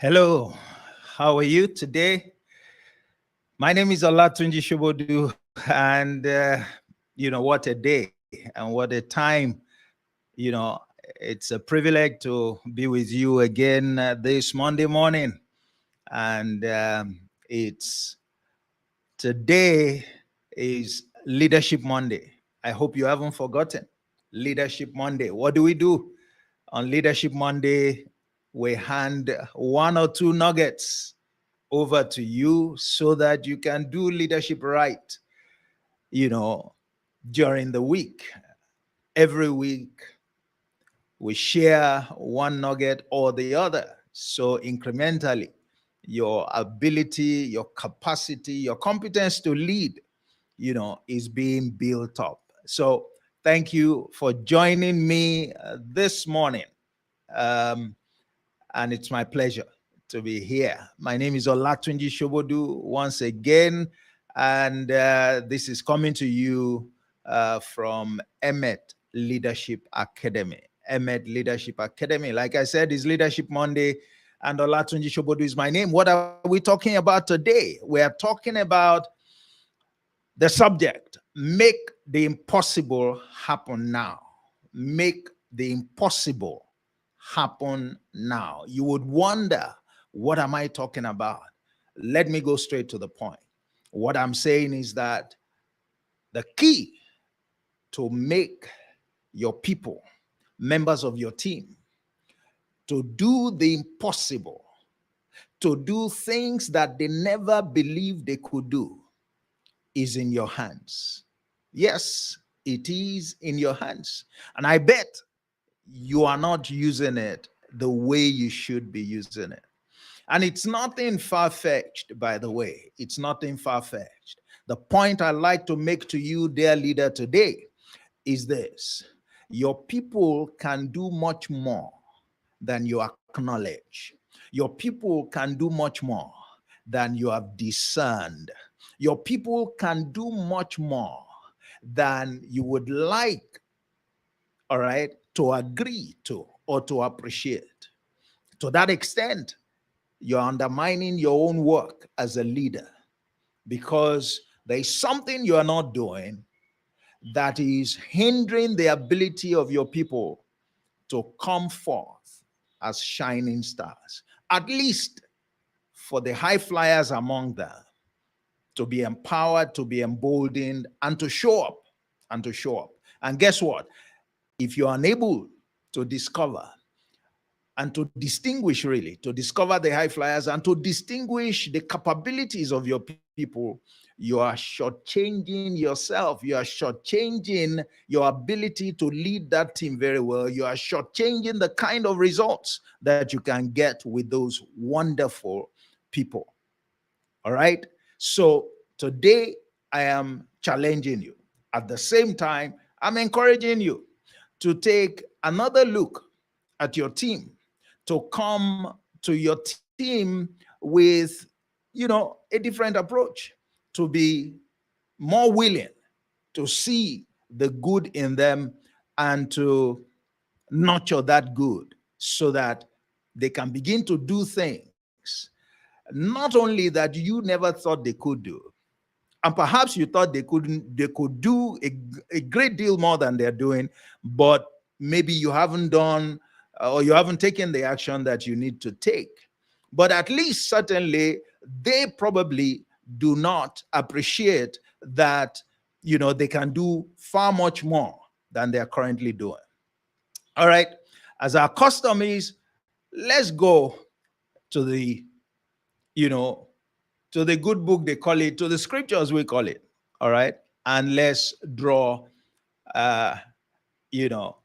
Hello, how are you today? My name is Olatunji Shobodu, and what a day and what a time. You know, it's a privilege to be with you again this Monday morning, and it's today is Leadership Monday. I hope you haven't forgotten Leadership Monday. What do we do on Leadership Monday? We hand one or two nuggets over to you so that you can do leadership right, you know, during the week. Every week, we share one nugget or the other. So incrementally, your ability, your capacity, your competence to lead, is being built up. So thank you for joining me this morning. Um, and it's my pleasure to be here. My name is Olatunji Shobodu once again, and this is coming to you from Emmet Leadership Academy. Emmet Leadership Academy, like I said, is Leadership Monday, and Olatunji Shobodu is my name. What are we talking about today? We are talking about the subject: make the impossible happen now. Make the impossible happen now. You would wonder, what am I talking about? Let me go straight to the point. What I'm saying is that the key to make your people, members of your team, to do the impossible, to do things that they never believed they could do, is in your hands. Yes, it is in your hands. And I bet you are not using it the way you should be using it. And it's nothing far-fetched, by the way. It's nothing far-fetched. The point I like to make to you, dear leader, today is this: your people can do much more than you acknowledge. Your people can do much more than you have discerned. Your people can do much more than you would like, all right, to agree to or to appreciate. To that extent, you're undermining your own work as a leader, because there is something you are not doing that is hindering the ability of your people to come forth as shining stars, at least for the high flyers among them, to be empowered, to be emboldened, and to show up, and to show up. And guess what? If you're unable to discover and to distinguish, really, to discover the high flyers and to distinguish the capabilities of your people, you are shortchanging yourself. You are shortchanging your ability to lead that team very well. You are shortchanging the kind of results that you can get with those wonderful people. All right. So today I am challenging you. At the same time, I'm encouraging you to take another look at your team, to come to your team with, a different approach, to be more willing to see the good in them and to nurture that good so that they can begin to do things not only that you never thought they could do, and perhaps you thought they could do a great deal more than they're doing, but maybe you haven't done or you haven't taken the action that you need to take. But at least certainly they probably do not appreciate that they can do far much more than they're currently doing. All right, as our custom is, let's go to the you know to the good book, they call it, to the scriptures, we call it. All right. And let's draw, uh,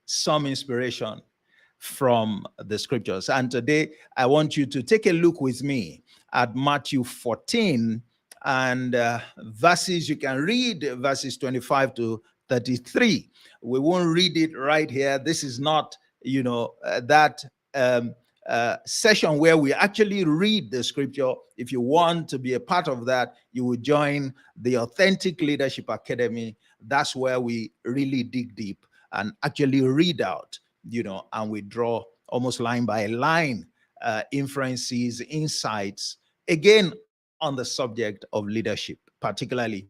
some inspiration from the scriptures. And today, I want you to take a look with me at Matthew 14 and verses, you can read verses 25 to 33. We won't read it right here. This is not, that session where we actually read the scripture. If you want to be a part of that, you will join the Authentic Leadership Academy. That's where we really dig deep and actually read out, and we draw almost line by line inferences, insights, again, on the subject of leadership, particularly,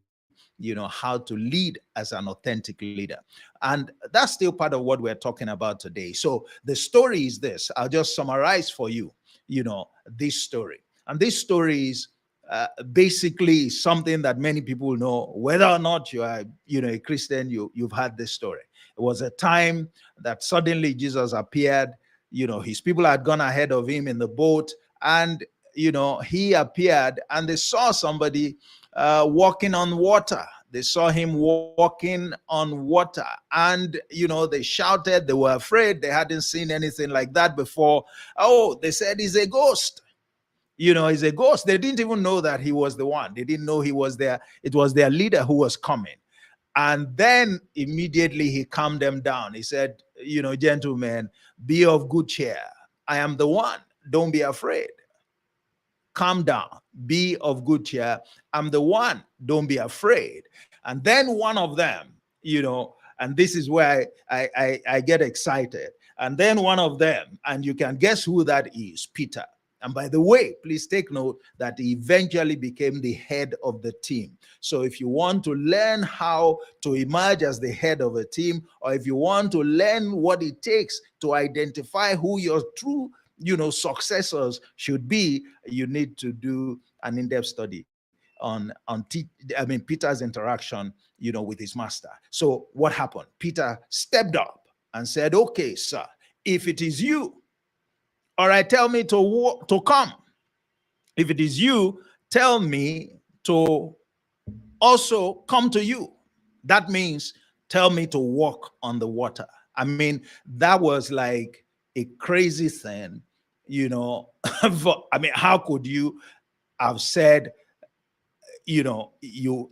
how to lead as an authentic leader. And that's still part of what we're talking about today. So the story is this. I'll just summarize for you, this story. And this story is basically something that many people know, whether or not you are, a Christian, you've heard this story. It was a time that suddenly Jesus appeared. His people had gone ahead of him in the boat, and he appeared, and they saw somebody walking on water. They saw him walking on water, and they shouted. They were afraid. They hadn't seen anything like that before. Oh, they said he's a ghost. He's a ghost. They didn't even know that he was the one. They didn't know he was there. It was their leader who was coming. And then immediately he calmed them down. He said, gentlemen, be of good cheer. I am the one. Don't be afraid. Calm down. Be of good cheer. I'm the one. Don't be afraid. And then one of them, and this is where I get excited. And then one of them, and you can guess who that is, Peter. And by the way, please take note that he eventually became the head of the team. So if you want to learn how to emerge as the head of a team, or if you want to learn what it takes to identify who your true, successors should be, you need to do an in-depth study on Peter's interaction, with his master. So what happened? Peter stepped up and said, okay, sir, if it is you, all right, tell me to come. If it is you, tell me to also come to you. That means tell me to walk on the water. I mean, that was like a crazy thing, how could you have said,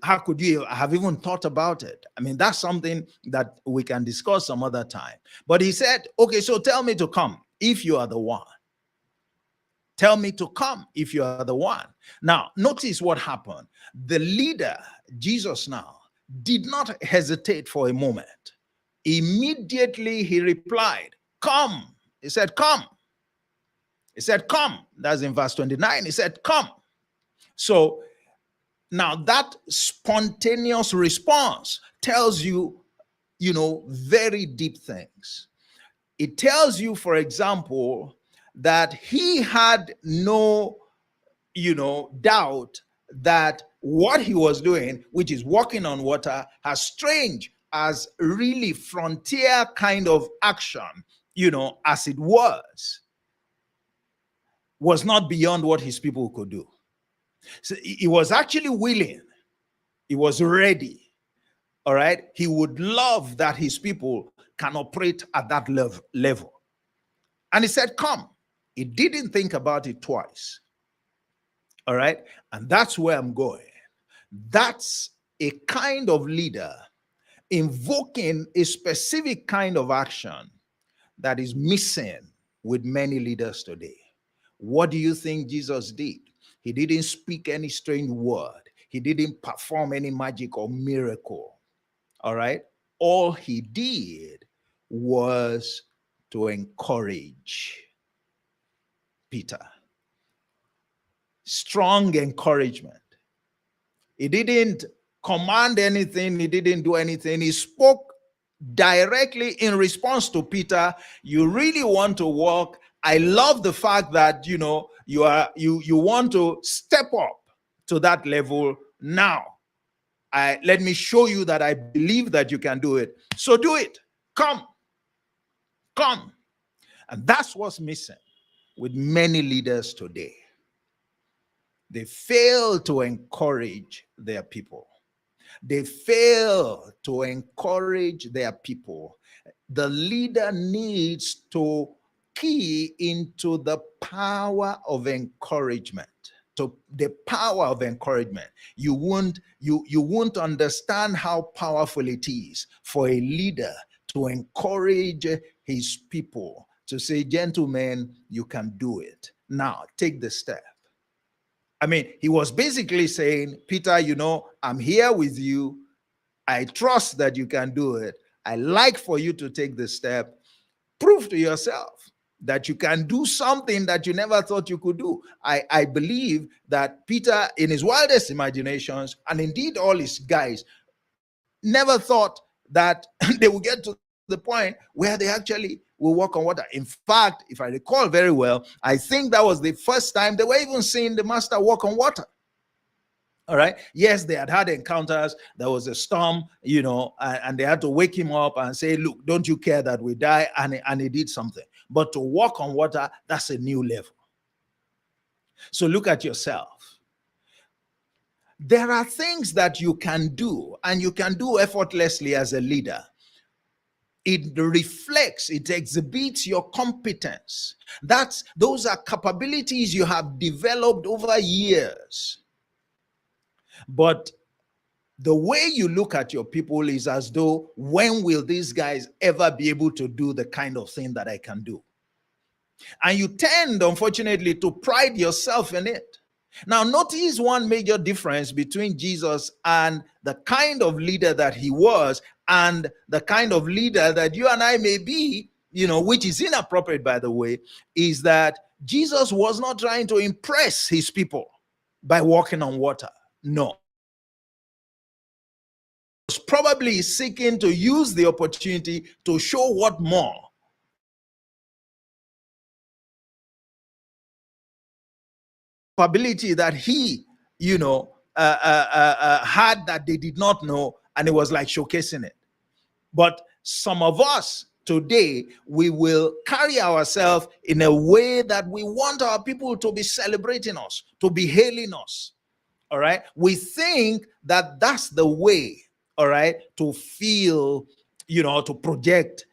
how could you have even thought about it? I mean, that's something that we can discuss some other time. But he said, okay, so tell me to come if you are the one. Tell me to come if you are the one. Now, notice what happened. The leader, Jesus now, did not hesitate for a moment. Immediately he replied, come. He said, come. He said, come. That's in verse 29. He said, come. So now that spontaneous response tells you, very deep things. It tells you, for example, that he had no, doubt that what he was doing, which is walking on water, as strange, as really frontier kind of action, as it was not beyond what his people could do. So he was actually willing. He was ready. All right. He would love that his people can operate at that level. And he said, come. He didn't think about it twice. All right. And that's where I'm going. That's a kind of leader invoking a specific kind of action that is missing with many leaders today. What do you think Jesus did? He didn't speak any strange word. He didn't perform any magic or miracle. All right. All he did was to encourage Peter. Strong encouragement. He didn't command anything. He didn't do anything. He spoke directly in response to Peter. You really want to walk. I love the fact that, you want to step up to that level now. Let me show you that I believe that you can do it. So do it. Come. And that's what's missing with many leaders today. They fail to encourage their people. They fail to encourage their people. The leader needs to key into the power of encouragement. To the power of encouragement. You won't understand how powerful it is for a leader to encourage his people, to say, gentlemen, you can do it. Now, take the step. I mean, he was basically saying, Peter, I'm here with you. I trust that you can do it. I like for you to take the step. Prove to yourself that you can do something that you never thought you could do. I believe that Peter, in his wildest imaginations, and indeed all his guys, never thought that they would get to the point where they actually will walk on water. In fact, if I recall very well, I think that was the first time they were even seeing the master walk on water. All right. Yes, they had encounters. There was a storm, and they had to wake him up and say, look, don't you care that we die? And he did something. But to walk on water, that's a new level. So look at yourself. There are things that you can do, and you can do effortlessly as a leader. It reflects, it exhibits your competence. Those are capabilities you have developed over years. But the way you look at your people is as though, when will these guys ever be able to do the kind of thing that I can do? And you tend, unfortunately, to pride yourself in it. Now, notice one major difference between Jesus and the kind of leader that he was and the kind of leader that you and I may be, which is inappropriate, by the way, is that Jesus was not trying to impress his people by walking on water. No. He was probably seeking to use the opportunity to show what more ability that he, had that they did not know, and it was like showcasing it. But some of us today, we will carry ourselves in a way that we want our people to be celebrating us, to be hailing us. All right. We think that that's the way, all right, to feel, to project,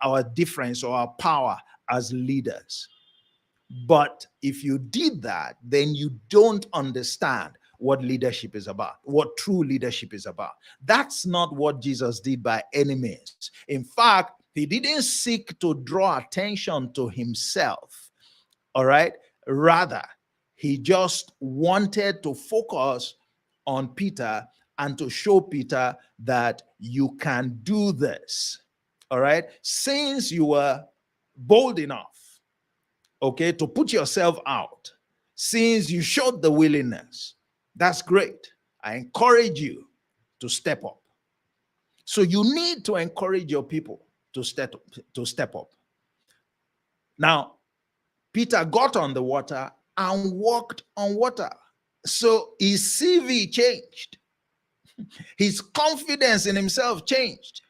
our difference or our power as leaders. But if you did that, then you don't understand what leadership is about, what true leadership is about. That's not what Jesus did by any means. In fact, he didn't seek to draw attention to himself, all right? Rather, he just wanted to focus on Peter and to show Peter that you can do this, all right? Since you were bold enough, okay, to put yourself out, since you showed the willingness, that's great. I encourage you to step up. So you need to encourage your people to step up. Now, Peter got on the water and walked on water. So his CV changed. His confidence in himself changed.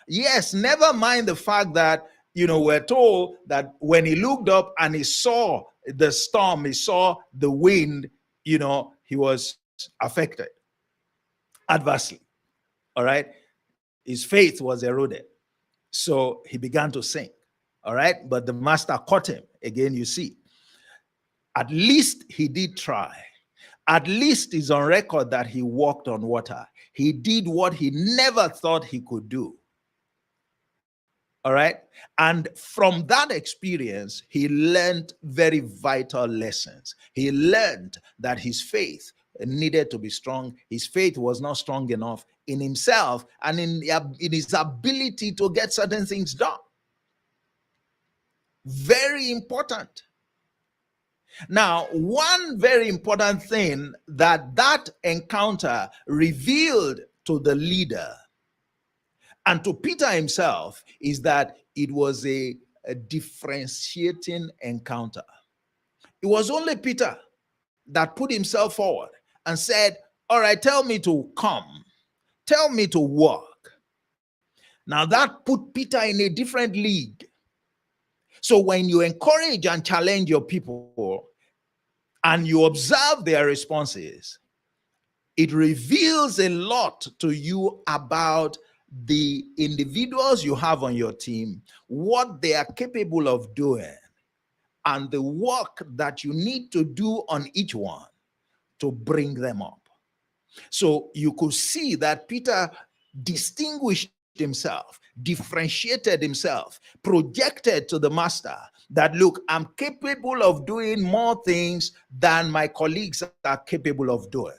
Yes, never mind the fact that, we're told that when he looked up and he saw the storm, he saw the wind, he was affected adversely. All right. His faith was eroded. So he began to sink. All right. But the master caught him. Again, you see, at least he did try. At least it's on record that he walked on water. He did what he never thought he could do. All right. And from that experience, he learned very vital lessons. He learned that his faith needed to be strong. His faith was not strong enough in himself and in his ability to get certain things done. Very important. Now, one very important thing that encounter revealed to the leader and to Peter himself is that it was a differentiating encounter. It was only Peter that put himself forward and said, all right, tell me to come. Tell me to walk. Now that put Peter in a different league. So when you encourage and challenge your people and you observe their responses, it reveals a lot to you about the individuals you have on your team, what they are capable of doing, and the work that you need to do on each one to bring them up. So you could see that Peter distinguished himself, differentiated himself, projected to the master that, look, I'm capable of doing more things than my colleagues are capable of doing.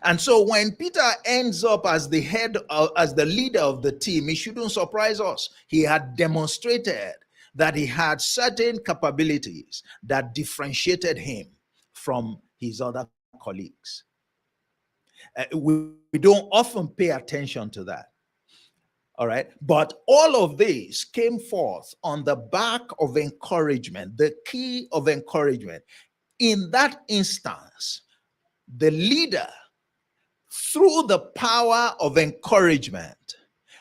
And so when Peter ends up as the head, as the leader of the team, it shouldn't surprise us. He had demonstrated that he had certain capabilities that differentiated him from his other colleagues. We don't often pay attention to that. All right. But all of this came forth on the back of encouragement, the key of encouragement. In that instance, the leader, through the power of encouragement,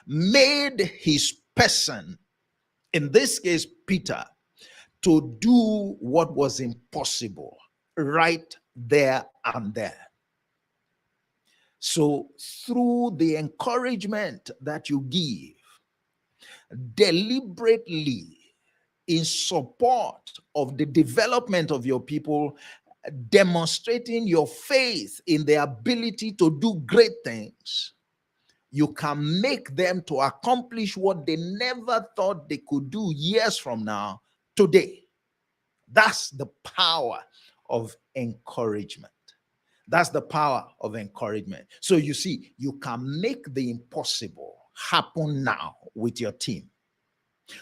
made his person, in this case, Peter, to do what was impossible right there and there. So, through the encouragement that you give, deliberately in support of the development of your people, demonstrating your faith in the ability to do great things, you can make them to accomplish what they never thought they could do years from now, today. That's the power of encouragement. That's the power of encouragement. So you see, you can make the impossible happen now with your team.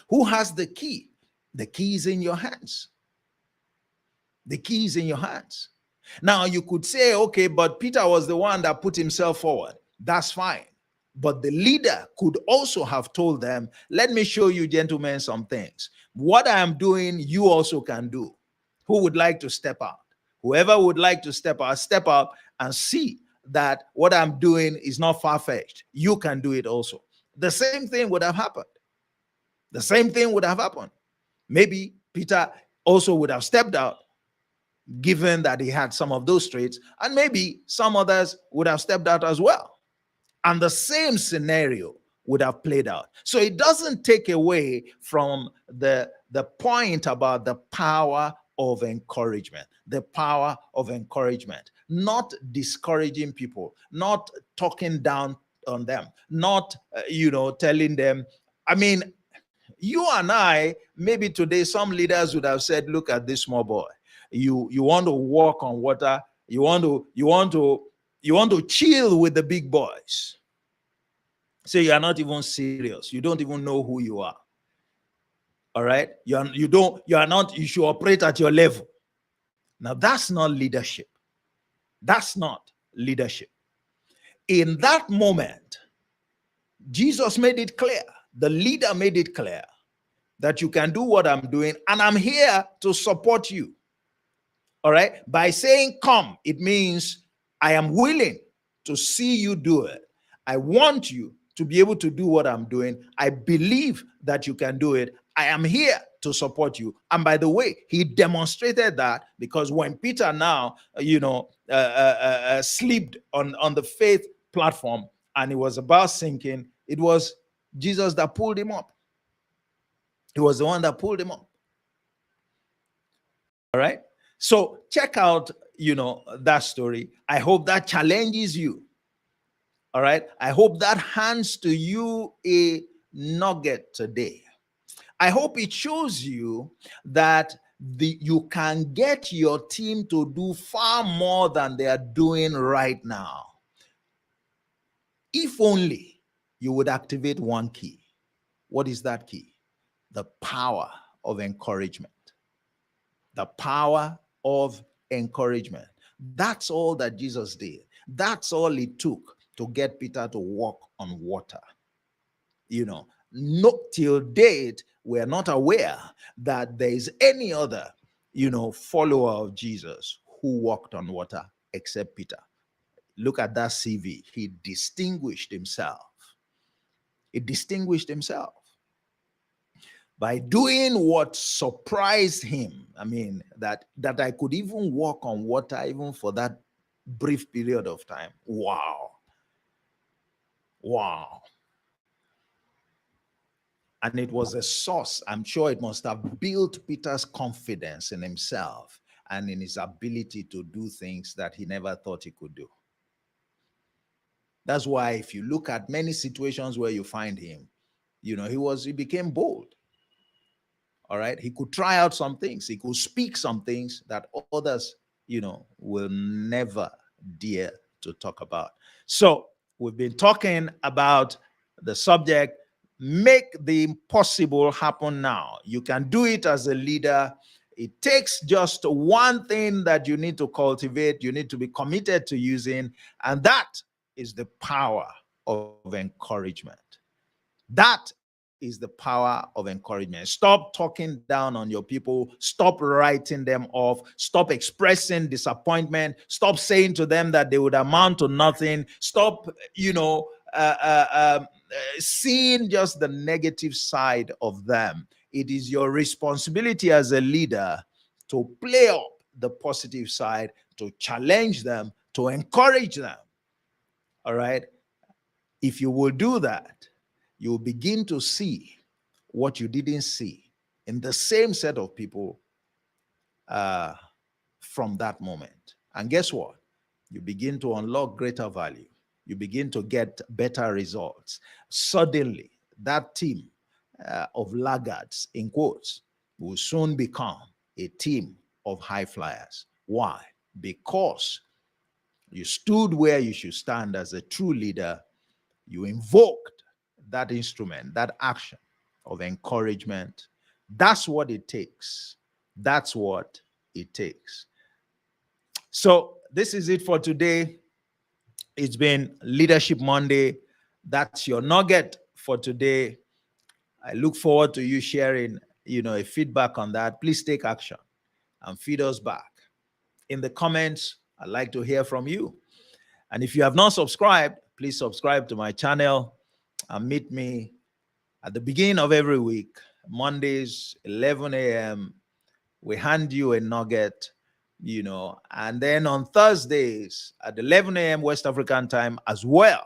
Who has the key? The key is in your hands. The key is in your hands. Now you could say, okay, but Peter was the one that put himself forward. That's fine. But the leader could also have told them, let me show you, gentlemen, some things. What I am doing, you also can do. Who would like to step out? Whoever would like to step out and see that what I'm doing is not far-fetched. You can do it also. The same thing would have happened. The same thing would have happened. Maybe Peter also would have stepped out, given that he had some of those traits, and maybe some others would have stepped out as well. And the same scenario would have played out. So it doesn't take away from the point about the power of encouragement, the power of encouragement, not discouraging people, not talking down on them, not, telling them. I mean, you and I, maybe today, some leaders would have said, look at this small boy. You want to walk on water. You want to chill with the big boys. So you are not even serious. You don't even know who you are. All right. You should operate at your level. Now that's not leadership. That's not leadership. In that moment, Jesus made it clear. The leader made it clear that you can do what I'm doing, and I'm here to support you. All right. By saying come, it means I am willing to see you do it. I want you to be able to do what I'm doing. I believe that you can do it. I am here to support you. And by the way, he demonstrated that, because when Peter now, slipped on the faith platform and he was about sinking, it was Jesus that pulled him up. He was the one that pulled him up. All right. So check out, that story. I hope that challenges you. All right. I hope that hands to you a nugget today. I hope it shows you that you can get your team to do far more than they are doing right now. If only you would activate one key. What is that key? The power of encouragement. The power of encouragement. That's all that Jesus did. That's all it took to get Peter to walk on water. No, till date, we're not aware that there is any other, follower of Jesus who walked on water except Peter. Look at that CV. He distinguished himself. He distinguished himself by doing what surprised him. I mean, that I could even walk on water even for that brief period of time. Wow. Wow. And it was a source. I'm sure it must have built Peter's confidence in himself and in his ability to do things that he never thought he could do. That's why if you look at many situations where you find him, he became bold. All right. He could try out some things. He could speak some things that others, will never dare to talk about. So we've been talking about the subject, make the impossible happen now. You can do it as a leader. It takes just one thing that you need to cultivate, you need to be committed to using, and that is the power of encouragement. That is the power of encouragement. Stop talking down on your people. Stop writing them off. Stop expressing disappointment. Stop saying to them that they would amount to nothing. Stop, seeing just the negative side of them. It is your responsibility as a leader to play up the positive side, to challenge them, to encourage them. All right? If you will do that, you will begin to see what you didn't see in the same set of people from that moment. And guess what? You begin to unlock greater value. You begin to get better results. Suddenly, that team of laggards, in quotes, will soon become a team of high flyers. Why? Because you stood where you should stand as a true leader. You invoked that instrument, that action of encouragement. That's what it takes. That's what it takes. So this is it for today. It's been Leadership Monday. That's your nugget for today. I look forward to you sharing, a feedback on that. Please take action and feed us back. In the comments, I'd like to hear from you. And if you have not subscribed, please subscribe to my channel and meet me at the beginning of every week, Mondays, 11 a.m. We hand you a nugget, and then on Thursdays at 11 a.m. West African time as well.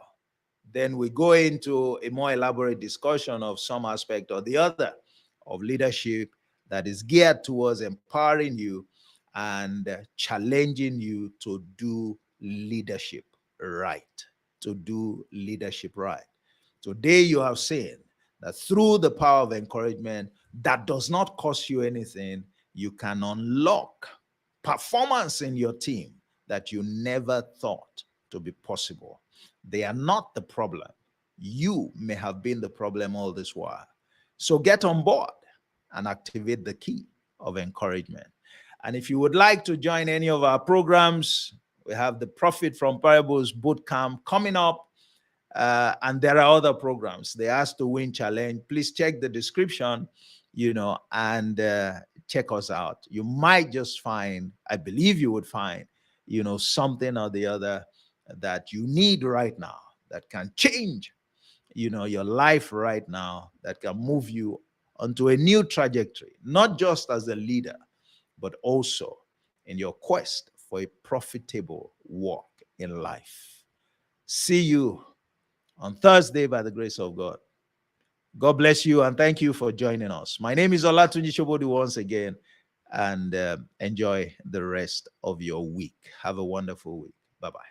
Then we go into a more elaborate discussion of some aspect or the other of leadership that is geared towards empowering you and challenging you to do leadership right, to do leadership right. Today you have seen that through the power of encouragement that does not cost you anything, you can unlock performance in your team that you never thought to be possible. They are not the problem. You may have been the problem all this while. So get on board and activate the key of encouragement. And if you would like to join any of our programs, we have the Profit from Parables Bootcamp coming up. And there are other programs. The Ask to Win Challenge. Please check the description, and check us out. You might just find, I believe you would find, something or the other that you need right now that can change, your life right now, that can move you onto a new trajectory, not just as a leader, but also in your quest for a profitable walk in life. See you on Thursday by the grace of God. God bless you and thank you for joining us. My name is Olatunji Shobodu once again, and enjoy the rest of your week. Have a wonderful week. Bye-bye.